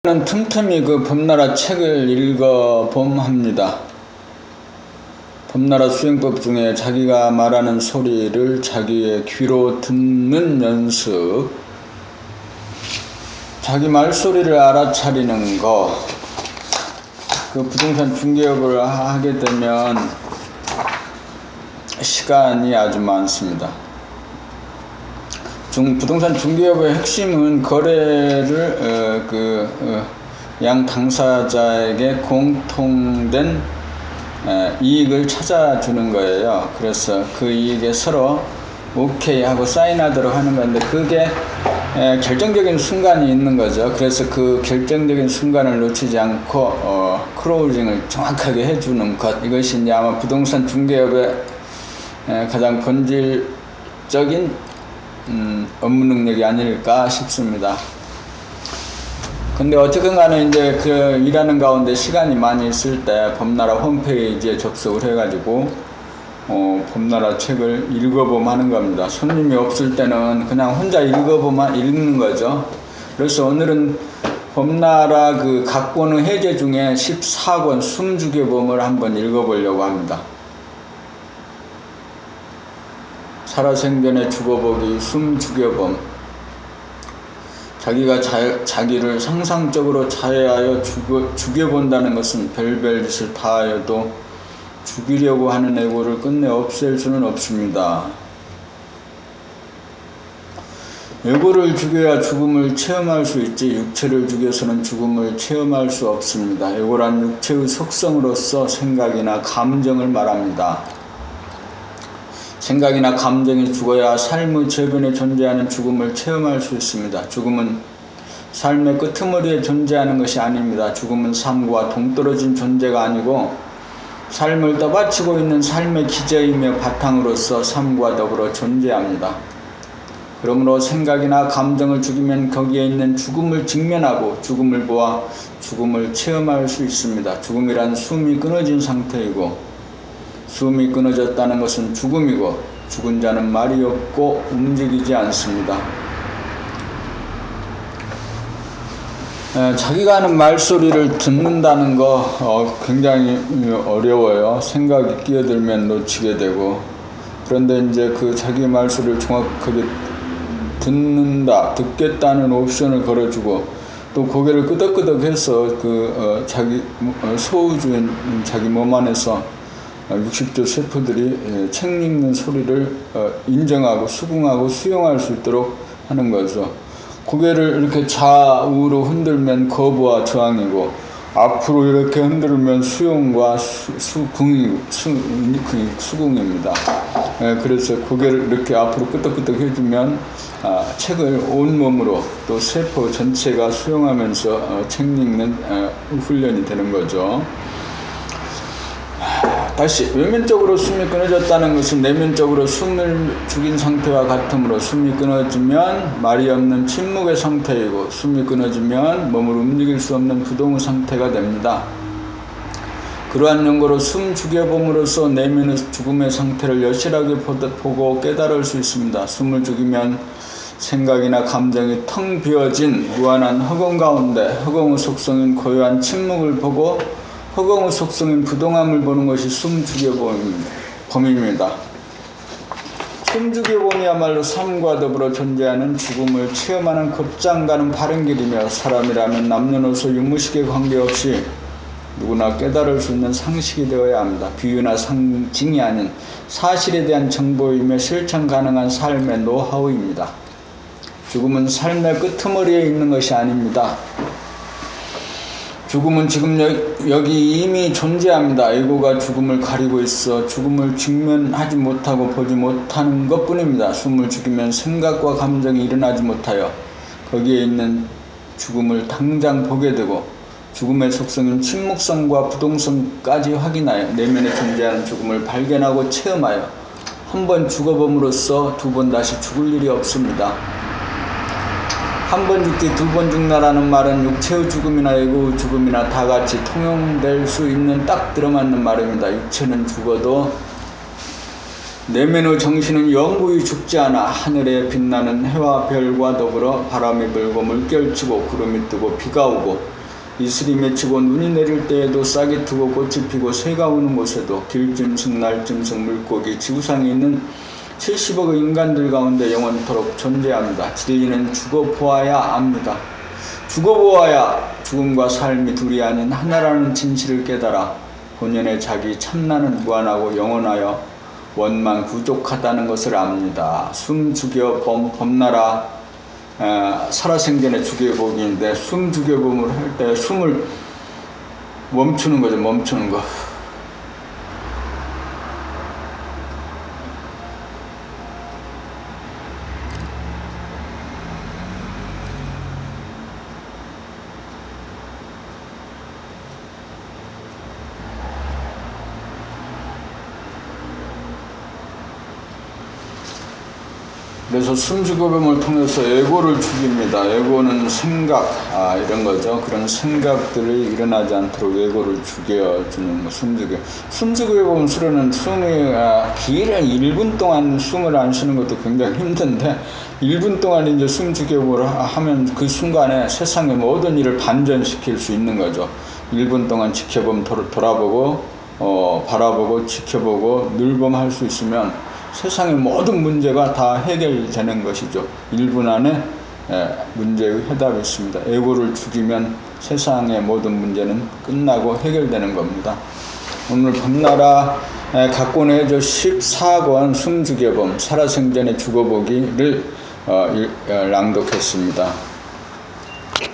저는 틈틈이 그 범나라 책을 읽어봄합니다. 범나라 수행법 중에 자기가 말하는 소리를 자기의 귀로 듣는 연습, 자기 말소리를 알아차리는 거, 그 부동산 중개업을 하게 되면 시간이 아주 많습니다. 부동산 중개업의 핵심은 거래를 양 당사자에게 공통된 이익을 찾아주는 거예요. 그래서 그 이익에 서로 오케이 하고 사인하도록 하는 건데, 그게 결정적인 순간이 있는 거죠. 그래서 그 결정적인 순간을 놓치지 않고 클로징을 정확하게 해주는 것, 이것이 이제 아마 부동산 중개업의 가장 본질적인 업무 능력이 아닐까 싶습니다. 근데 어쨌든 간에 이제 그 일하는 가운데 시간이 많이 있을 때 범나라 홈페이지에 접속을 해가지고 범나라 책을 읽어보면 하는 겁니다. 손님이 없을 때는 그냥 혼자 읽는 거죠. 그래서 오늘은 범나라 그 각본의 해제 중에 14권 숨죽여봄을 한번 읽어보려고 합니다. 살아생전에 죽어보기 숨죽여봄. 자기가 자기를 상상적으로 자해하여 죽여본다는 것은 별별 짓을 다하여도 죽이려고 하는 애고를 끝내 없앨 수는 없습니다. 애고를 죽여야 죽음을 체험할 수 있지, 육체를 죽여서는 죽음을 체험할 수 없습니다. 애고란 육체의 속성으로서 생각이나 감정을 말합니다. 생각이나 감정이 죽어야 삶의 저변에 존재하는 죽음을 체험할 수 있습니다. 죽음은 삶의 끄트머리에 존재하는 것이 아닙니다. 죽음은 삶과 동떨어진 존재가 아니고 삶을 떠받치고 있는 삶의 기저이며 바탕으로서 삶과 더불어 존재합니다. 그러므로 생각이나 감정을 죽이면 거기에 있는 죽음을 직면하고 죽음을 보아 죽음을 체험할 수 있습니다. 죽음이란 숨이 끊어진 상태이고, 숨이 끊어졌다는 것은 죽음이고, 죽은 자는 말이 없고 움직이지 않습니다. 자기가 하는 말소리를 듣는다는 거 굉장히 어려워요. 생각이 끼어들면 놓치게 되고. 그런데 이제 그 자기 말소리를 정확하게 듣겠다는 옵션을 걸어주고, 또 고개를 끄덕끄덕해서 자기 소우주인 자기 몸 안에서 60조 세포들이 책 읽는 소리를 인정하고 수긍하고 수용할 수 있도록 하는 거죠. 고개를 이렇게 좌우로 흔들면 거부와 저항이고, 앞으로 이렇게 흔들면 수용과 수긍입니다. 그래서 고개를 이렇게 앞으로 끄덕끄덕 해주면 책을 온몸으로 또 세포 전체가 수용하면서 책 읽는 훈련이 되는 거죠. 다시, 외면적으로 숨이 끊어졌다는 것은 내면적으로 숨을 죽인 상태와 같으므로, 숨이 끊어지면 말이 없는 침묵의 상태이고, 숨이 끊어지면 몸을 움직일 수 없는 부동의 상태가 됩니다. 그러한 연고로 숨 죽여봄으로써 내면의 죽음의 상태를 여실하게 보고 깨달을 수 있습니다. 숨을 죽이면 생각이나 감정이 텅 비어진 무한한 허공 가운데 허공의 속성인 고요한 침묵을 보고 허공의 속성인 부동함을 보는 것이 숨죽여봄입니다. 숨죽여봄이야말로 삶과 더불어 존재하는 죽음을 체험하는 곧장 가는 바른 길이며, 사람이라면 남녀노소 유무식에 관계없이 누구나 깨달을 수 있는 상식이 되어야 합니다. 비유나 상징이 아닌 사실에 대한 정보이며 실천 가능한 삶의 노하우입니다. 죽음은 삶의 끄트머리에 있는 것이 아닙니다. 죽음은 지금 여기 이미 존재합니다. 에고가 죽음을 가리고 있어 죽음을 직면하지 못하고 보지 못하는 것뿐입니다. 숨을 죽이면 생각과 감정이 일어나지 못하여 거기에 있는 죽음을 당장 보게 되고, 죽음의 속성인 침묵성과 부동성까지 확인하여 내면에 존재하는 죽음을 발견하고 체험하여 한 번 죽어봄으로써 두 번 다시 죽을 일이 없습니다. 한 번 죽기 두 번 죽나라는 말은 육체의 죽음이나 에고의 죽음이나 다 같이 통용될 수 있는 딱 들어맞는 말입니다. 육체는 죽어도 내면의 정신은 영구히 죽지 않아 하늘에 빛나는 해와 별과 더불어 바람이 불고 물결치고 구름이 뜨고 비가 오고 이슬이 맺히고 눈이 내릴 때에도 싹이 트고 꽃이 피고 새가 우는 곳에도 길짐승 날짐승 물고기 지구상에 있는 70억의 인간들 가운데 영원토록 존재합니다. 진리는 죽어보아야 압니다. 죽어보아야 죽음과 삶이 둘이 아닌 하나라는 진실을 깨달아 본연의 자기 참나는 무한하고 영원하여 원만 부족하다는 것을 압니다. 숨 죽여 범나라 살아생전의 죽여보기인데 숨 죽여봄을 할 때 숨을 멈추는 거죠. 멈추는 거. 그래서 숨죽여봄을 통해서 에고를 죽입니다. 에고는 생각, 이런 거죠. 그런 생각들이 일어나지 않도록 에고를 죽여주는 거, 숨죽여봄 수련은 숨이 길게 1분 동안 숨을 안 쉬는 것도 굉장히 힘든데 1분 동안 이제 숨죽여봄을 하면 그 순간에 세상의 모든 일을 반전시킬 수 있는 거죠. 1분 동안 돌아보고 바라보고 지켜보고 늘봄할 수 있으면 세상의 모든 문제가 다 해결되는 것이죠. 1분 안에 문제의 해답이 있습니다. 에고를 죽이면 세상의 모든 문제는 끝나고 해결되는 겁니다. 오늘 범나라 각본의 14권 숨죽여봄 살아생전에 죽어보기를 낭독했습니다.